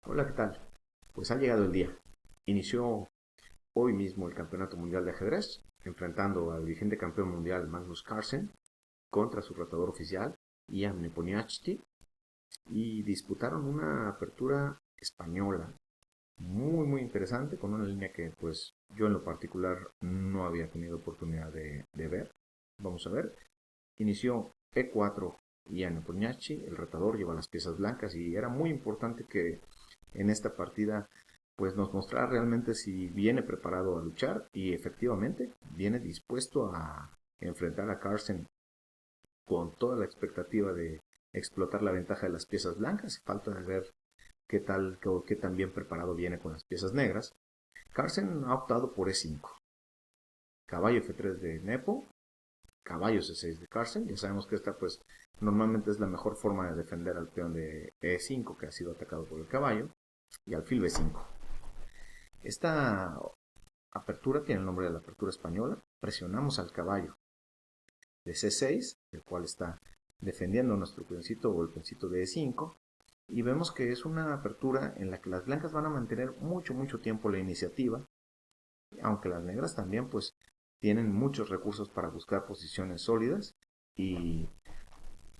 Hola, ¿qué tal? Pues ha llegado el día. Inició hoy mismo el Campeonato Mundial de Ajedrez, enfrentando al vigente campeón mundial Magnus Carlsen contra su retador oficial Ian Nepomniachtchi y disputaron una apertura española muy interesante con una línea que pues yo en lo particular no había tenido oportunidad de ver. Vamos a ver. Inició E4 Ian Nepomniachtchi, el retador lleva las piezas blancas y era muy importante que en esta partida pues nos mostrará realmente si viene preparado a luchar y efectivamente viene dispuesto a enfrentar a Carlsen con toda la expectativa de explotar la ventaja de las piezas blancas. Falta de ver qué tan bien preparado viene con las piezas negras. Carlsen ha optado por E5, caballo F3 de Nepo, caballo C6 de Carlsen. Ya sabemos que esta pues normalmente es la mejor forma de defender al peón de E5 que ha sido atacado por el caballo, y alfil B5. Esta apertura tiene el nombre de la apertura española. Presionamos al caballo de C6, el cual está defendiendo nuestro peoncito o el peoncito de E5. Y vemos que es una apertura en la que las blancas van a mantener mucho tiempo la iniciativa, aunque las negras también pues tienen muchos recursos para buscar posiciones sólidas y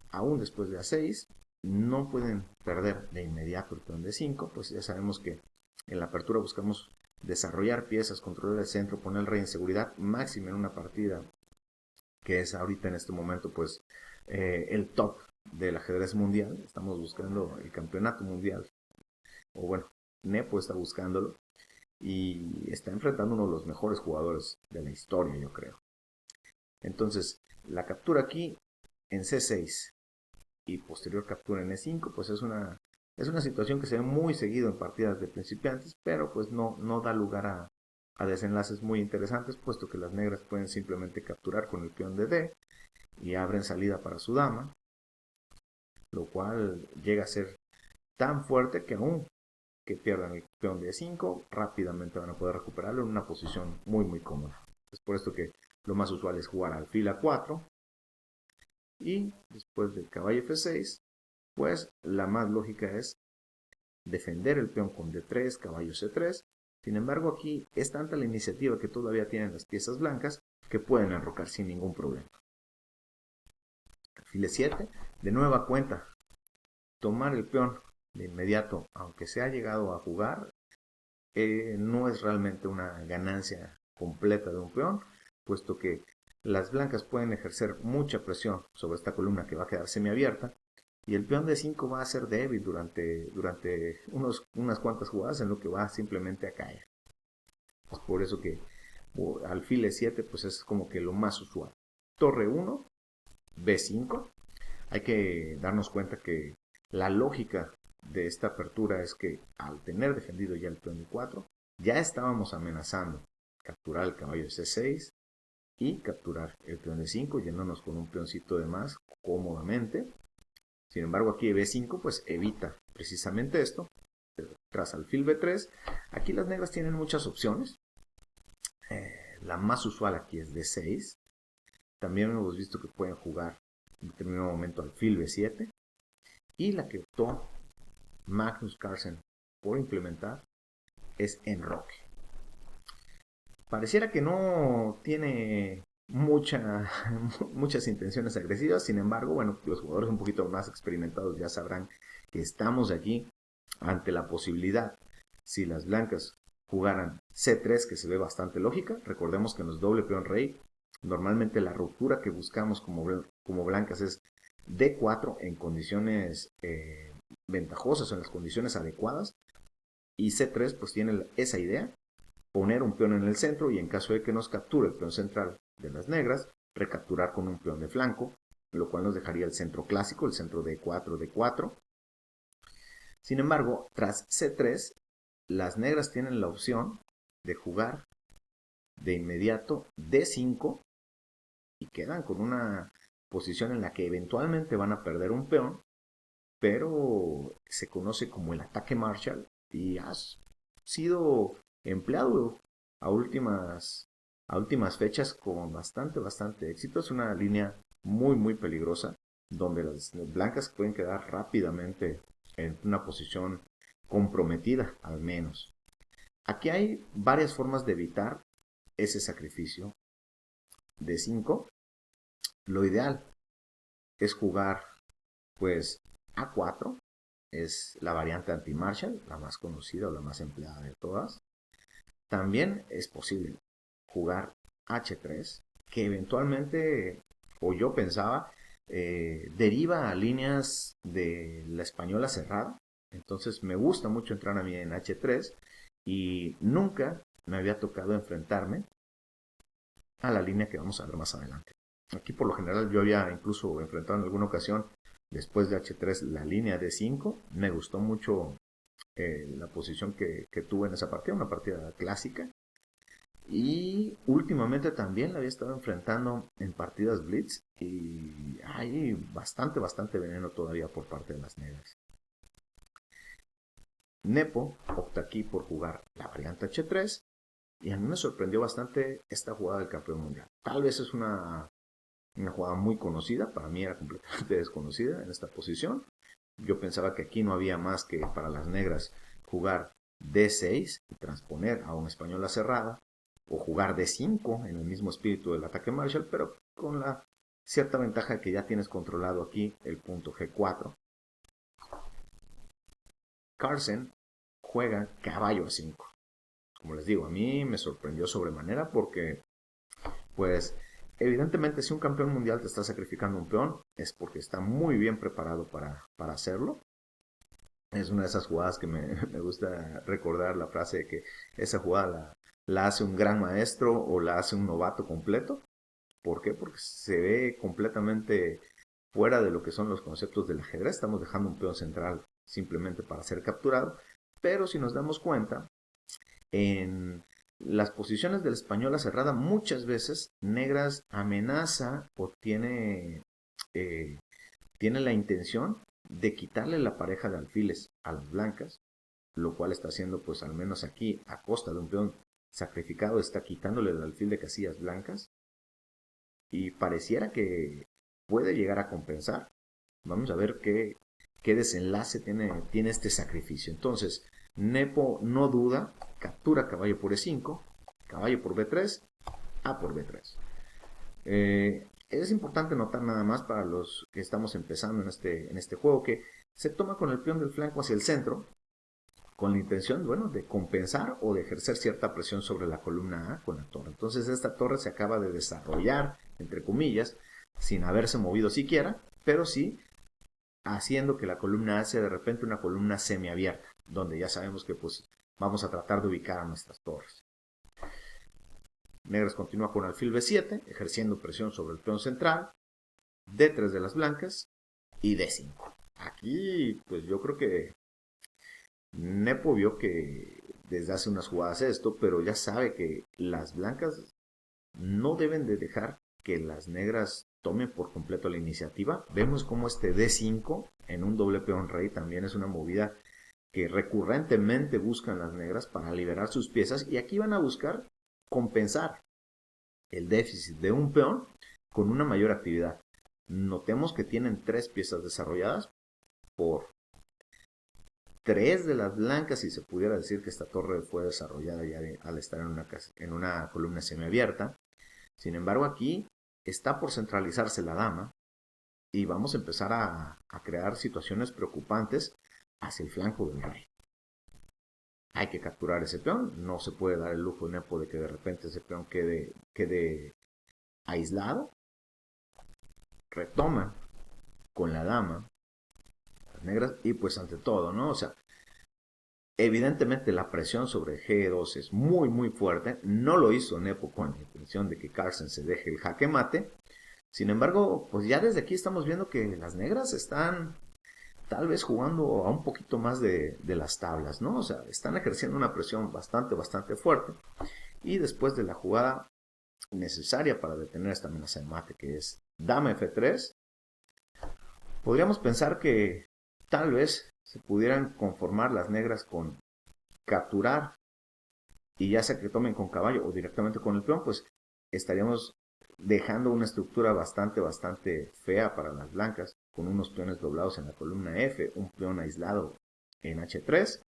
aún después de A6 no pueden perder de inmediato el peón de 5, pues ya sabemos que en la apertura buscamos desarrollar piezas, controlar el centro, poner el rey en seguridad máxima en una partida que es ahorita en este momento pues el top del ajedrez mundial. Estamos buscando el campeonato mundial, o bueno, Nepo está buscándolo y está enfrentando uno de los mejores jugadores de la historia, yo creo. Entonces, la captura aquí en C6 y posterior captura en E5, pues es una situación que se ve muy seguido en partidas de principiantes, pero pues no da lugar a desenlaces muy interesantes, puesto que las negras pueden simplemente capturar con el peón de D y abren salida para su dama, lo cual llega a ser tan fuerte que aún que pierdan el peón de E5, rápidamente van a poder recuperarlo en una posición muy cómoda. Es por esto que lo más usual es jugar alfil A4 y después del caballo F6, pues la más lógica es defender el peón con D3, caballo C3. Sin embargo, aquí es tanta la iniciativa que todavía tienen las piezas blancas que pueden enrocar sin ningún problema. Alfil E7, de nueva cuenta, tomar el peón de inmediato, aunque se ha llegado a jugar, no es realmente una ganancia completa de un peón, puesto que las blancas pueden ejercer mucha presión sobre esta columna que va a quedar semiabierta y el peón de 5 va a ser débil durante unas cuantas jugadas en lo que va simplemente a caer. Es por eso que alfil E7 pues es como que lo más usual. Torre 1, B5. Hay que darnos cuenta que la lógica de esta apertura es que al tener defendido ya el peón de 4, ya estábamos amenazando capturar el caballo de C6 y capturar el peón de 5, yéndonos con un peoncito de más cómodamente. Sin embargo, aquí B5 pues evita precisamente esto. Tras alfil B3, aquí las negras tienen muchas opciones. La más usual aquí es D6. También hemos visto que pueden jugar en determinado momento alfil B7. Y la que optó Magnus Carlsen por implementar es enroque. Pareciera que no tiene muchas intenciones agresivas, sin embargo, bueno, los jugadores un poquito más experimentados ya sabrán que estamos aquí ante la posibilidad, si las blancas jugaran C3, que se ve bastante lógica. Recordemos que en los doble peón rey, normalmente la ruptura que buscamos como blancas es D4 en condiciones ventajosas, en las condiciones adecuadas, y C3 pues tiene esa idea, poner un peón en el centro y en caso de que nos capture el peón central de las negras, recapturar con un peón de flanco, lo cual nos dejaría el centro clásico, el centro D4, D4. Sin embargo, tras C3, las negras tienen la opción de jugar de inmediato D5 y quedan con una posición en la que eventualmente van a perder un peón, pero se conoce como el ataque Marshall y ha sido empleado a últimas fechas con bastante éxito. Es una línea muy peligrosa donde las blancas pueden quedar rápidamente en una posición comprometida al menos. Aquí hay varias formas de evitar ese sacrificio de 5. Lo ideal es jugar pues A4, es la variante anti-Marshall, la más conocida o la más empleada de todas. También es posible jugar H3, que eventualmente, o yo pensaba, deriva a líneas de la española cerrada. Entonces me gusta mucho entrar a mí en H3 y nunca me había tocado enfrentarme a la línea que vamos a ver más adelante. Aquí por lo general yo había incluso enfrentado en alguna ocasión después de H3 la línea D5. Me gustó mucho la posición que tuve en esa partida, una partida clásica. Y últimamente también la había estado enfrentando en partidas Blitz y hay bastante veneno todavía por parte de las negras. Nepo opta aquí por jugar la variante H3 y a mí me sorprendió bastante esta jugada del campeón mundial. Tal vez es una jugada muy conocida, para mí era completamente desconocida en esta posición. Yo pensaba que aquí no había más que para las negras jugar D6 y transponer a una española cerrada, o jugar D5 en el mismo espíritu del ataque Marshall, pero con la cierta ventaja de que ya tienes controlado aquí el punto G4. Carlsen juega caballo A5. Como les digo, a mí me sorprendió sobremanera porque, pues, evidentemente si un campeón mundial te está sacrificando un peón, es porque está muy bien preparado para hacerlo. Es una de esas jugadas que me gusta recordar la frase de que esa jugada la hace un gran maestro o la hace un novato completo. ¿Por qué? Porque se ve completamente fuera de lo que son los conceptos del ajedrez. Estamos dejando un peón central simplemente para ser capturado. Pero si nos damos cuenta, en las posiciones de la española cerrada muchas veces negras amenaza o tiene la intención de quitarle la pareja de alfiles a las blancas, lo cual está haciendo pues al menos aquí a costa de un peón sacrificado, está quitándole el alfil de casillas blancas y pareciera que puede llegar a compensar. Vamos a ver qué desenlace tiene este sacrificio. Entonces, Nepo no duda, captura caballo por E5, caballo por B3, A por B3. Es importante notar nada más para los que estamos empezando en este juego que se toma con el peón del flanco hacia el centro con la intención, bueno, de compensar o de ejercer cierta presión sobre la columna A con la torre. Entonces esta torre se acaba de desarrollar, entre comillas, sin haberse movido siquiera, pero sí haciendo que la columna A sea de repente una columna semiabierta, donde ya sabemos que pues vamos a tratar de ubicar a nuestras torres. Negras continúa con alfil B7, ejerciendo presión sobre el peón central, D3 de las blancas y D5. Aquí, pues yo creo que Nepo vio que desde hace unas jugadas esto, pero ya sabe que las blancas no deben de dejar que las negras tomen por completo la iniciativa. Vemos como este D5 en un doble peón rey también es una movida que recurrentemente buscan las negras para liberar sus piezas y aquí van a buscar compensar el déficit de un peón con una mayor actividad. Notemos que tienen 3 piezas desarrolladas por 3 de las blancas, si se pudiera decir que esta torre fue desarrollada ya al estar en una columna semiabierta. Sin embargo, aquí está por centralizarse la dama y vamos a empezar a crear situaciones preocupantes hacia el flanco del rey. Hay que capturar ese peón, no se puede dar el lujo Nepo de que de repente ese peón quede aislado. Retoma con la dama, las negras, y pues ante todo, ¿no? O sea, evidentemente la presión sobre G2 es muy fuerte. No lo hizo Nepo con la intención de que Carlsen se deje el jaque mate. Sin embargo, pues ya desde aquí estamos viendo que las negras están tal vez jugando a un poquito más de las tablas, ¿no? O sea, están ejerciendo una presión bastante fuerte. Y después de la jugada necesaria para detener esta amenaza de mate, que es dama F3, podríamos pensar que tal vez se pudieran conformar las negras con capturar y ya sea que tomen con caballo o directamente con el peón, pues estaríamos dejando una estructura bastante fea para las blancas, con unos peones doblados en la columna F, un peón aislado en H3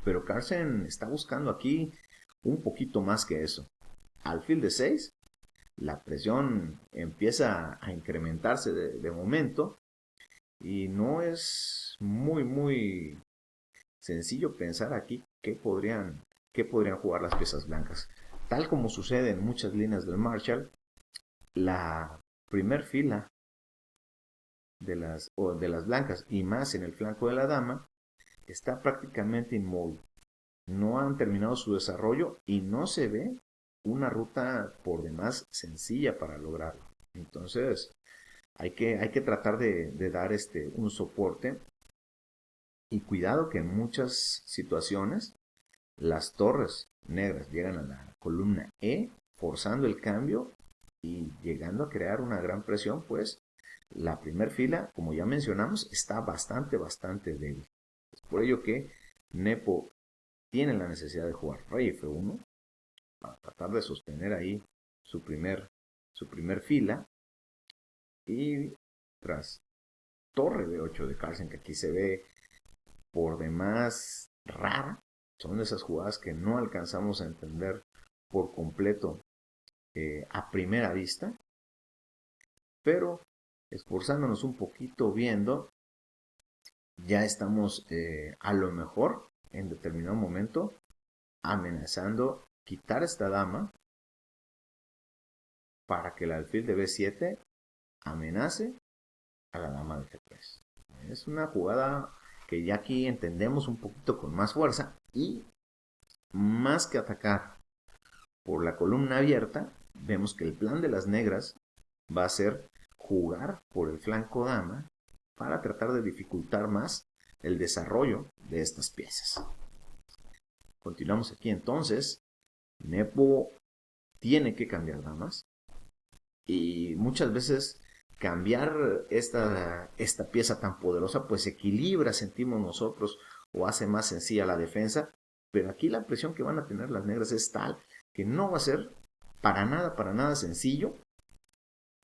pero Carlsen está buscando aquí un poquito más que eso. Alfil de 6, la presión empieza a incrementarse de momento y no es muy sencillo pensar aquí qué podrían jugar las piezas blancas. Tal como sucede en muchas líneas del Marshall, la primer fila de las blancas y más en el flanco de la dama está prácticamente inmóvil. No han terminado su desarrollo y no se ve una ruta por demás sencilla para lograrlo. Entonces, hay que tratar de dar un soporte y cuidado que en muchas situaciones las torres negras llegan a la columna E, forzando el cambio y llegando a crear una gran presión, pues la primera fila, como ya mencionamos, está bastante débil. Es por ello que Nepo tiene la necesidad de jugar rey F1 para tratar de sostener ahí su primer fila y tras torre B8 de Carlsen, que aquí se ve por demás rara, son esas jugadas que no alcanzamos a entender por completo a primera vista, pero esforzándonos un poquito viendo, ya estamos a lo mejor en determinado momento amenazando quitar esta dama para que el alfil de B7 amenace a la dama de G3. Es una jugada que ya aquí entendemos un poquito con más fuerza y más que atacar por la columna abierta, vemos que el plan de las negras va a ser jugar por el flanco dama para tratar de dificultar más el desarrollo de estas piezas. Continuamos aquí entonces. Nepo tiene que cambiar damas y muchas veces cambiar esta pieza tan poderosa pues equilibra, sentimos nosotros, o hace más sencilla la defensa, pero aquí la presión que van a tener las negras es tal que no va a ser para nada sencillo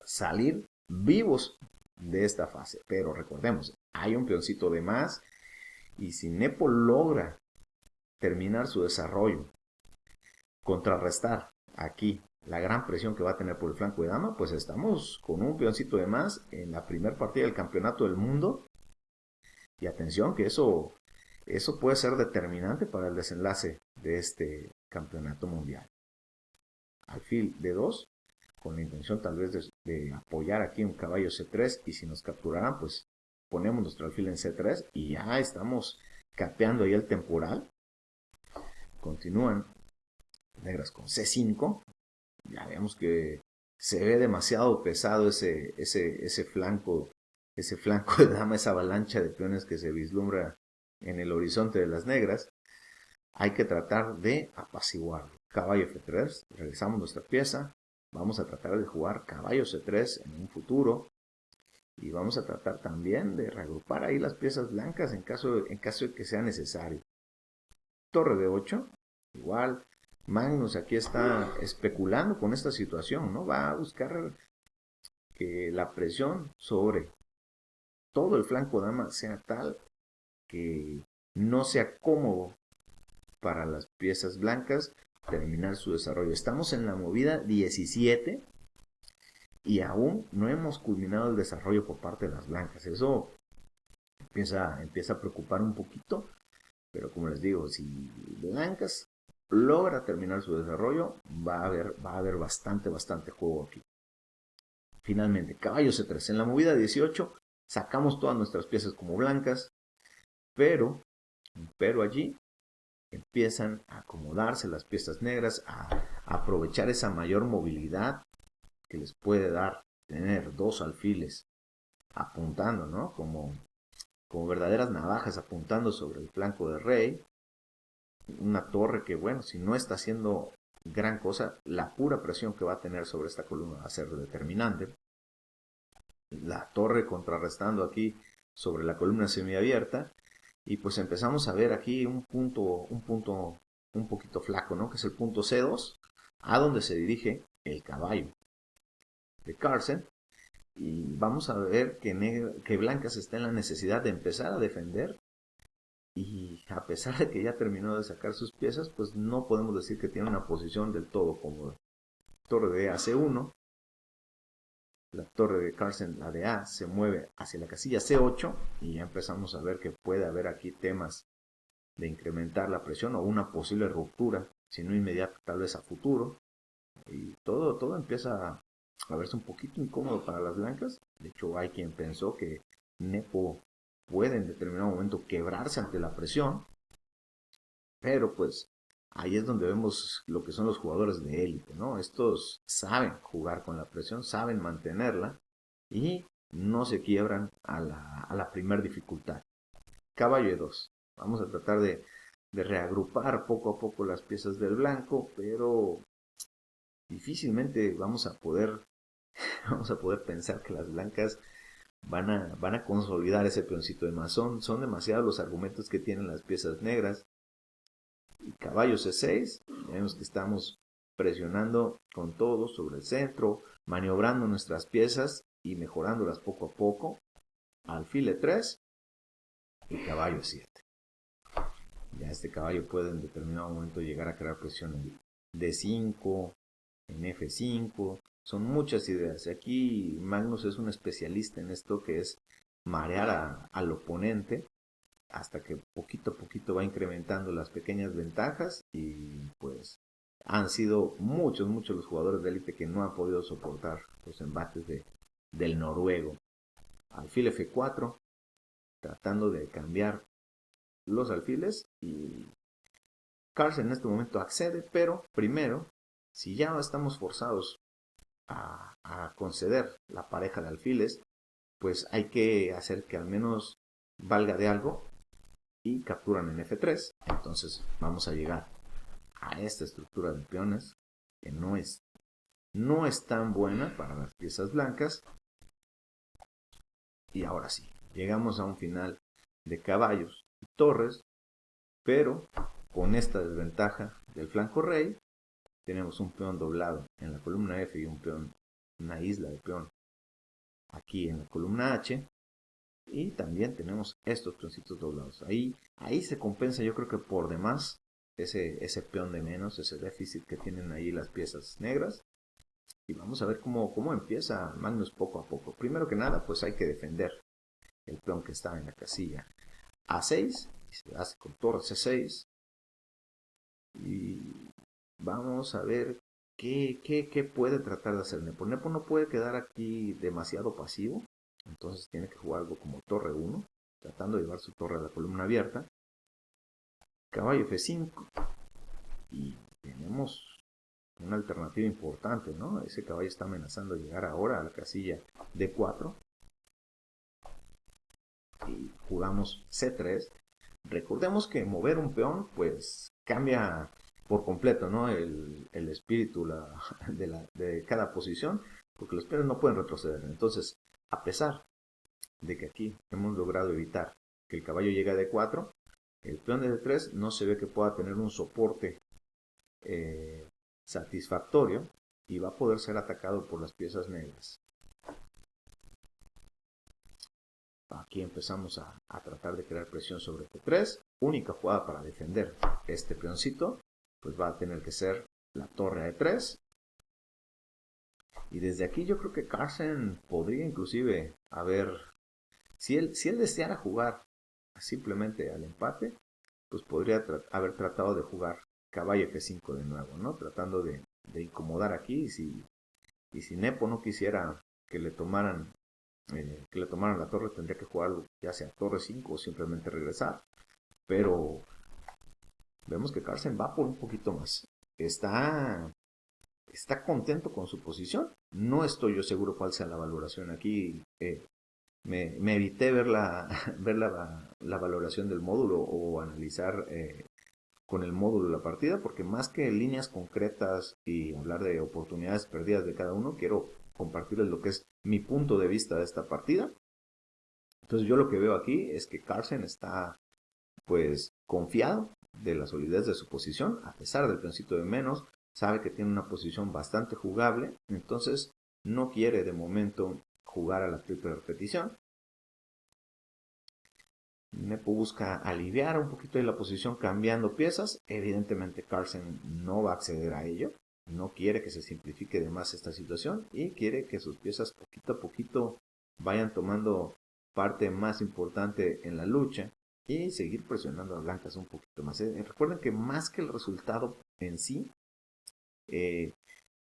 salir vivos de esta fase. Pero recordemos, hay un peoncito de más y si Nepo logra terminar su desarrollo, contrarrestar aquí la gran presión que va a tener por el flanco de dama, pues estamos con un peoncito de más en la primera partida del campeonato del mundo. Y atención que eso puede ser determinante para el desenlace de este campeonato mundial. Alfil de 2, con la intención tal vez de apoyar aquí un caballo C3, y si nos capturaran, pues ponemos nuestro alfil en C3 y ya estamos capeando ahí el temporal. Continúan negras con C5. Ya vemos que se ve demasiado pesado ese flanco de dama, esa avalancha de peones que se vislumbra en el horizonte de las negras. Hay que tratar de apaciguarlo. Caballo F3, regresamos nuestra pieza, vamos a tratar de jugar caballo C3 en un futuro y vamos a tratar también de reagrupar ahí las piezas blancas en caso de que sea necesario. Torre de 8, igual. Magnus aquí está especulando con esta situación, ¿no? Va a buscar que la presión sobre todo el flanco dama sea tal que no sea cómodo para las piezas blancas terminar su desarrollo. Estamos en la movida 17 y aún no hemos culminado el desarrollo por parte de las blancas. Eso empieza a preocupar un poquito, pero como les digo, si blancas logra terminar su desarrollo, va a haber bastante juego aquí. Finalmente, caballo C3. En la movida 18 sacamos todas nuestras piezas como blancas, pero allí empiezan a acomodarse las piezas negras, a aprovechar esa mayor movilidad que les puede dar tener dos alfiles apuntando, ¿no? Como verdaderas navajas apuntando sobre el flanco del rey. Una torre que, bueno, si no está haciendo gran cosa, la pura presión que va a tener sobre esta columna va a ser determinante. La torre contrarrestando aquí sobre la columna semiabierta, y pues empezamos a ver aquí un punto un poquito flaco, ¿no? Que es el punto C2, a donde se dirige el caballo de Carlsen, y vamos a ver que blancas está en la necesidad de empezar a defender Y a pesar de que ya terminó de sacar sus piezas, pues no podemos decir que tiene una posición del todo cómoda. Torre de AC1, la torre de Carlsen, la de A, se mueve hacia la casilla C8 y ya empezamos a ver que puede haber aquí temas de incrementar la presión o una posible ruptura, si no inmediata, tal vez a futuro. Y todo empieza a verse un poquito incómodo para las blancas. De hecho, hay quien pensó que Nepo puede en determinado momento quebrarse ante la presión, pero pues ahí es donde vemos lo que son los jugadores de élite, ¿no? Estos saben jugar con la presión, saben mantenerla y no se quiebran a la primera dificultad. Caballo de 2. Vamos a tratar de reagrupar poco a poco las piezas del blanco, pero difícilmente vamos a poder pensar que las blancas van a consolidar ese peoncito de más. Son demasiados los argumentos que tienen las piezas negras. Y caballo C6, vemos que estamos presionando con todo sobre el centro, maniobrando nuestras piezas y mejorándolas poco a poco. Alfil E3 y caballo E7. Ya este caballo puede en determinado momento llegar a crear presión en D5, en F5. Son muchas ideas. Aquí Magnus es un especialista en esto que es marear al oponente hasta que poquito a poquito va incrementando las pequeñas ventajas y pues han sido muchos los jugadores de élite que no han podido soportar los embates del noruego. Alfil F4, tratando de cambiar los alfiles y Carlsen en este momento accede, pero primero, si ya estamos forzados a conceder la pareja de alfiles, pues hay que hacer que al menos valga de algo y capturan en F3. Entonces vamos a llegar a esta estructura de peones que no es tan buena para las piezas blancas. Y ahora sí, llegamos a un final de caballos y torres, pero con esta desventaja del flanco rey, tenemos un peón doblado en la columna F y una isla de peón aquí en la columna H. Y también tenemos estos peoncitos doblados. Ahí se compensa, yo creo que por demás, ese peón de menos, ese déficit que tienen ahí las piezas negras. Y vamos a ver cómo empieza Magnus poco a poco. Primero que nada, pues hay que defender el peón que está en la casilla A6. Y se hace con torre C6. Y vamos a ver qué puede tratar de hacer Nepo. Nepo no puede quedar aquí demasiado pasivo. Entonces tiene que jugar algo como torre 1, tratando de llevar su torre a la columna abierta. Caballo F5. Y tenemos una alternativa importante, ¿no? Ese caballo está amenazando llegar ahora a la casilla D4. Y jugamos C3. Recordemos que mover un peón, pues cambia por completo, ¿no? El espíritu de cada posición, porque los peones no pueden retroceder. Entonces, a pesar de que aquí hemos logrado evitar que el caballo llegue a D4, el peón de D3 no se ve que pueda tener un soporte satisfactorio y va a poder ser atacado por las piezas negras. Aquí empezamos a tratar de crear presión sobre F3. Única jugada para defender este peoncito, pues va a tener que ser la torre a E3. Y desde aquí yo creo que Carlsen podría inclusive si él deseara jugar simplemente al empate, pues podría haber tratado de jugar caballo F5 de nuevo, ¿no? Tratando de incomodar aquí y si Nepo no quisiera que le tomaran la torre, tendría que jugar ya sea torre 5 o simplemente regresar. Pero vemos que Carlsen va por un poquito más. Está contento con su posición. No estoy yo seguro cuál sea la valoración aquí. Me evité ver ver la valoración del módulo o analizar con el módulo la partida, porque más que líneas concretas y hablar de oportunidades perdidas de cada uno, quiero compartirles lo que es mi punto de vista de esta partida. Entonces yo lo que veo aquí es que Carlsen está pues confiado de la solidez de su posición, a pesar del peoncito de menos, sabe que tiene una posición bastante jugable, entonces no quiere de momento jugar a la triple repetición. Nepo busca aliviar un poquito de la posición cambiando piezas. Evidentemente Carlsen no va a acceder a ello. No quiere que se simplifique de más esta situación y quiere que sus piezas poquito a poquito vayan tomando parte más importante en la lucha y seguir presionando a Blancas un poquito más. Recuerden que más que el resultado en sí, eh,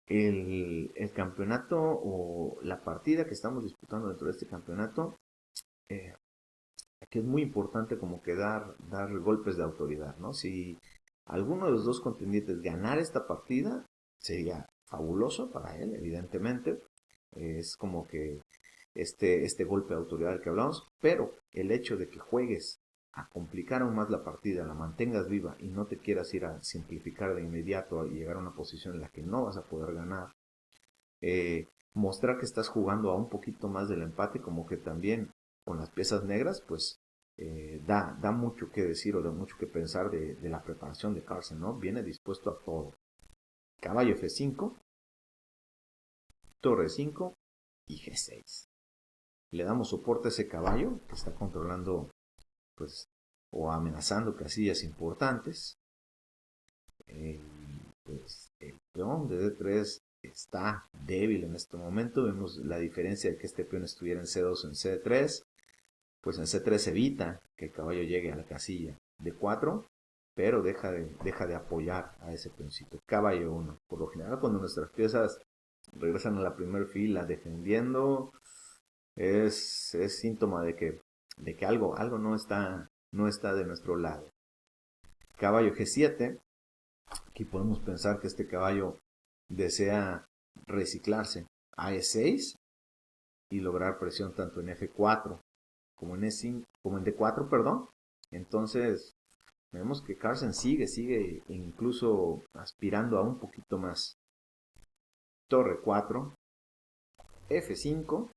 el campeonato o la partida que estamos disputando dentro de este campeonato, eh, aquí es muy importante como que dar golpes de autoridad, ¿no? Si alguno de los dos contendientes ganara esta partida, sería fabuloso para él, evidentemente. Es como que este golpe de autoridad del que hablamos, pero el hecho de que juegues a complicar aún más la partida, la mantengas viva y no te quieras ir a simplificar de inmediato y llegar a una posición en la que no vas a poder ganar, mostrar que estás jugando a un poquito más del empate, como que también con las piezas negras, pues da mucho que decir o da mucho que pensar de la preparación de Carlsen, ¿no? Viene dispuesto a todo. Caballo F5, Torre 5 y G6. Le damos soporte a ese caballo que está controlando, pues, o amenazando casillas importantes. Pues, el peón de D3 está débil en este momento. Vemos la diferencia de que este peón estuviera en C2 o en C3. Pues en C3 evita que el caballo llegue a la casilla D4, pero deja de apoyar a ese peoncito. Caballo 1. Por lo general, cuando nuestras piezas regresan a la primera fila defendiendo, es síntoma de que algo no está de nuestro lado. Caballo G7. Aquí podemos pensar que este caballo desea reciclarse a E6 y lograr presión tanto en F4 como en E5, como en D4, perdón. Entonces, vemos que Carlsen sigue incluso aspirando a un poquito más. Torre 4, F5,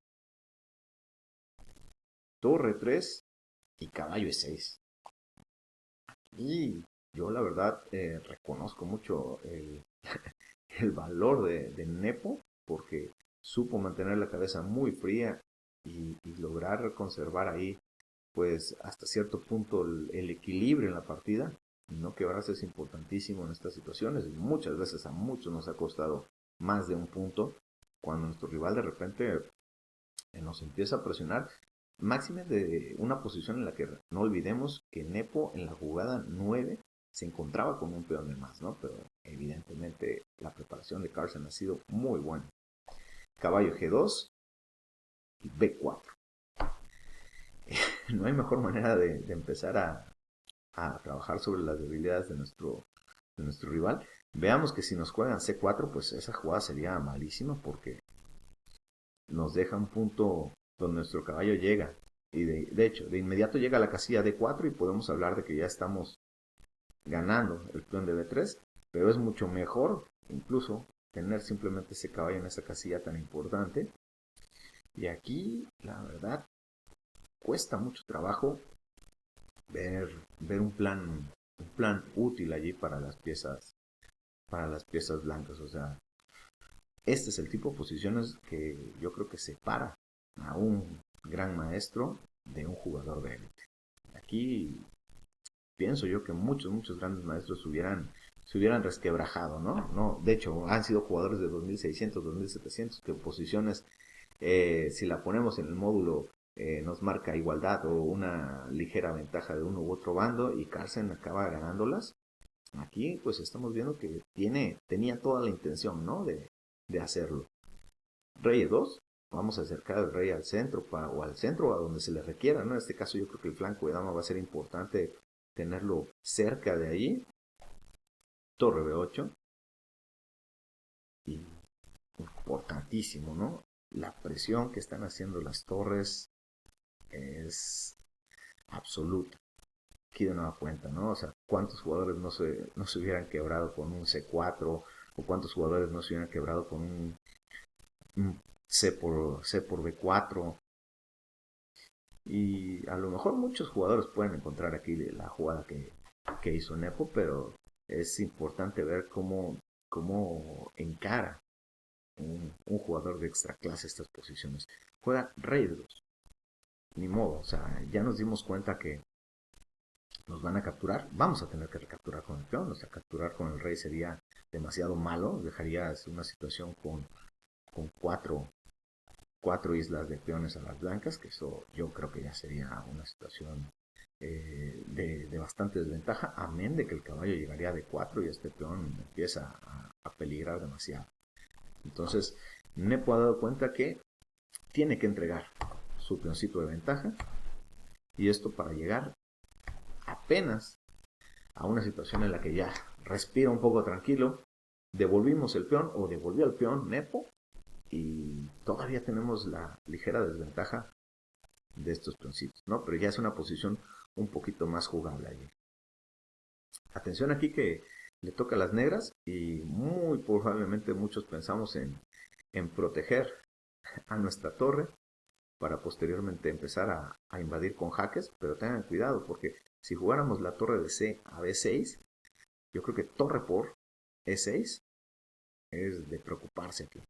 Torre 3 y caballo E6. Y yo la verdad reconozco mucho el valor de Nepo porque supo mantener la cabeza muy fría y lograr conservar ahí pues hasta cierto punto el equilibrio en la partida. No quebrarse es importantísimo en estas situaciones y muchas veces a muchos nos ha costado más de un punto cuando nuestro rival de repente nos empieza a presionar. Máxime de una posición en la que no olvidemos que Nepo en la jugada 9 se encontraba con un peón de más, ¿no? Pero evidentemente la preparación de Carlsen ha sido muy buena. Caballo G2 y B4. No hay mejor manera de empezar a trabajar sobre las debilidades de nuestro rival. Veamos que si nos juegan C4, pues esa jugada sería malísima porque nos deja un punto donde nuestro caballo llega. Y de hecho, de inmediato llega a la casilla D4 y podemos hablar de que ya estamos ganando el peón de B3. Pero es mucho mejor incluso tener simplemente ese caballo en esa casilla tan importante. Y aquí, la verdad, cuesta mucho trabajo ver un plan útil allí para las piezas blancas. O sea, este es el tipo de posiciones que yo creo que separa a un gran maestro de un jugador de élite. Aquí pienso yo que muchos grandes maestros se hubieran resquebrajado, ¿no? No, de hecho, han sido jugadores de 2600, 2700, que posiciones, si la ponemos en el módulo, nos marca igualdad o una ligera ventaja de uno u otro bando y Carlsen acaba ganándolas. Aquí pues estamos viendo que tenía toda la intención, ¿no? De hacerlo. Rey E2, vamos a acercar al rey al centro o al centro a donde se le requiera, ¿no? En este caso yo creo que el flanco de dama va a ser importante tenerlo cerca de ahí. Torre B8 y importantísimo, ¿no? La presión que están haciendo las torres es absoluta. Aquí de nueva cuenta, ¿no? O sea, ¿cuántos jugadores no se hubieran quebrado con un C4 o cuántos jugadores no se hubieran quebrado con un C por B4? Y a lo mejor muchos jugadores pueden encontrar aquí la jugada que hizo Nepo, pero es importante ver cómo encara un jugador de extra clase estas posiciones. Juega Rey 2. Ni modo, o sea, ya nos dimos cuenta que nos van a capturar, vamos a tener que recapturar con el peón, o sea, capturar con el rey sería demasiado malo, dejarías una situación con cuatro islas de peones a las blancas, que eso yo creo que ya sería una situación de bastante desventaja, amén de que el caballo llegaría de 4 y este peón empieza a peligrar demasiado. Entonces, Nepo ha dado cuenta que tiene que entregar su peoncito de ventaja, y esto para llegar apenas a una situación en la que ya respira un poco tranquilo, devolvimos el peón o devolvió el peón Nepo, y todavía tenemos la ligera desventaja de estos peoncitos, ¿no? Pero ya es una posición un poquito más jugable allí. Atención aquí que le toca a las negras y muy probablemente muchos pensamos en proteger a nuestra torre para posteriormente empezar a invadir con jaques, pero tengan cuidado porque si jugáramos la torre de C a B6, yo creo que torre por E6 es de preocuparse aquí.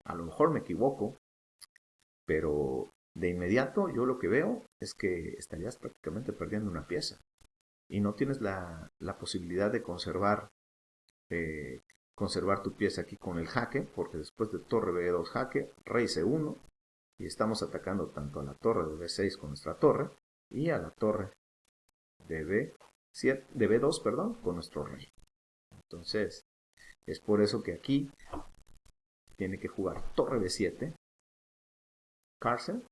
A lo mejor me equivoco, pero de inmediato yo lo que veo es que estarías prácticamente perdiendo una pieza y no tienes la posibilidad de eh, conservar tu pieza aquí con el jaque, porque después de torre B2 jaque, rey C1, y estamos atacando tanto a la torre de B6 con nuestra torre y a la torre de B2, perdón, con nuestro rey. Entonces, es por eso que aquí tiene que jugar torre B7, Carlsen,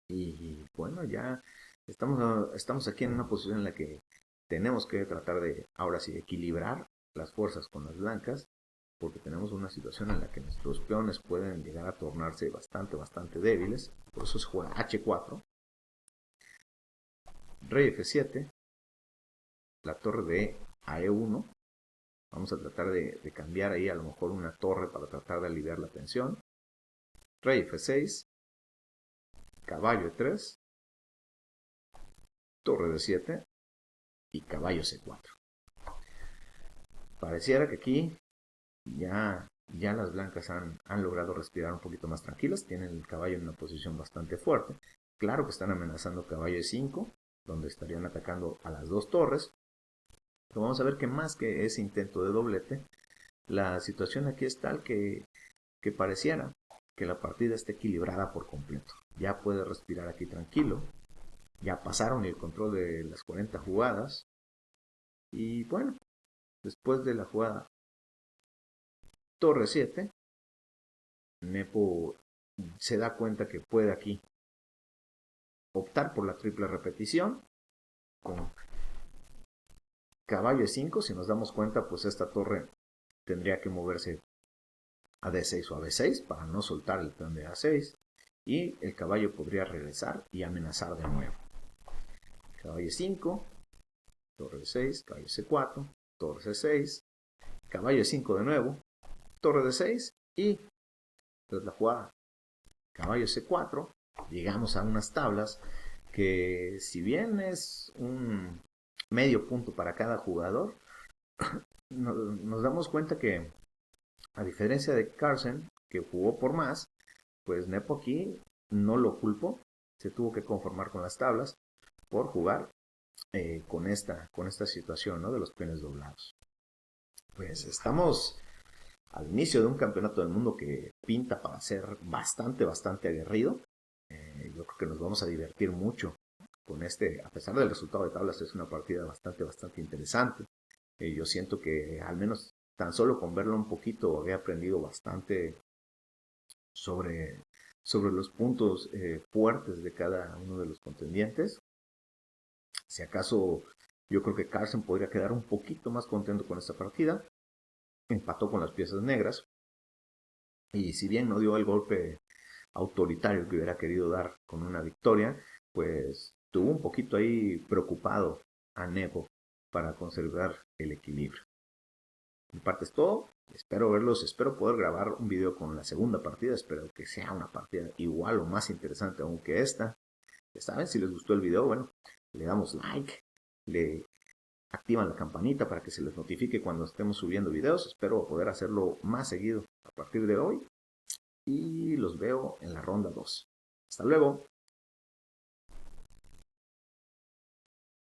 y bueno, ya estamos aquí en una posición en la que tenemos que tratar de, ahora sí, equilibrar las fuerzas con las blancas, porque tenemos una situación en la que nuestros peones pueden llegar a tornarse bastante débiles. Por eso se juega H4, rey F7, la torre de a E1. Vamos a tratar de cambiar ahí a lo mejor una torre para tratar de aliviar la tensión. Rey F6, caballo E3, torre D7 y caballo C4. Pareciera que aquí ya las blancas han logrado respirar un poquito más tranquilas, tienen el caballo en una posición bastante fuerte. Claro que están amenazando caballo E5, donde estarían atacando a las dos torres. Pero vamos a ver que más que ese intento de doblete, la situación aquí es tal que pareciera que la partida está equilibrada por completo. Ya puede respirar aquí tranquilo, ya pasaron el control de las 40 jugadas, y bueno, después de la jugada torre 7, Nepo se da cuenta que puede aquí optar por la triple repetición con caballo E5. Si nos damos cuenta, pues esta torre tendría que moverse a D6 o a B6 para no soltar el peón de A6, y el caballo podría regresar y amenazar de nuevo. Caballo E5, torre D6, caballo C4, torre C6, caballo E5 de nuevo, torre D6, y tras la jugada caballo C4 llegamos a unas tablas que, si bien es un medio punto para cada jugador, nos damos cuenta que, a diferencia de Carlsen, que jugó por más, pues Nepo aquí no lo culpo, se tuvo que conformar con las tablas por jugar con esta situación, ¿no?, de los peones doblados. Pues estamos al inicio de un campeonato del mundo que pinta para ser bastante aguerrido. Yo creo que nos vamos a divertir mucho con a pesar del resultado de tablas, es una partida bastante interesante. Yo siento que al menos tan solo con verlo un poquito he aprendido bastante sobre, sobre los puntos fuertes de cada uno de los contendientes. Si acaso yo creo que Carlsen podría quedar un poquito más contento con esta partida. Empató con las piezas negras, y si bien no dio el golpe autoritario que hubiera querido dar con una victoria, pues tuvo un poquito ahí preocupado a Nepo para conservar el equilibrio. Mi parte es todo. Espero poder grabar un video con la segunda partida. Espero que sea una partida igual o más interesante aún que esta. Ya saben, si les gustó el video, bueno, le damos like, le activan la campanita para que se les notifique cuando estemos subiendo videos. Espero poder hacerlo más seguido a partir de hoy, y los veo en la ronda 2. Hasta luego.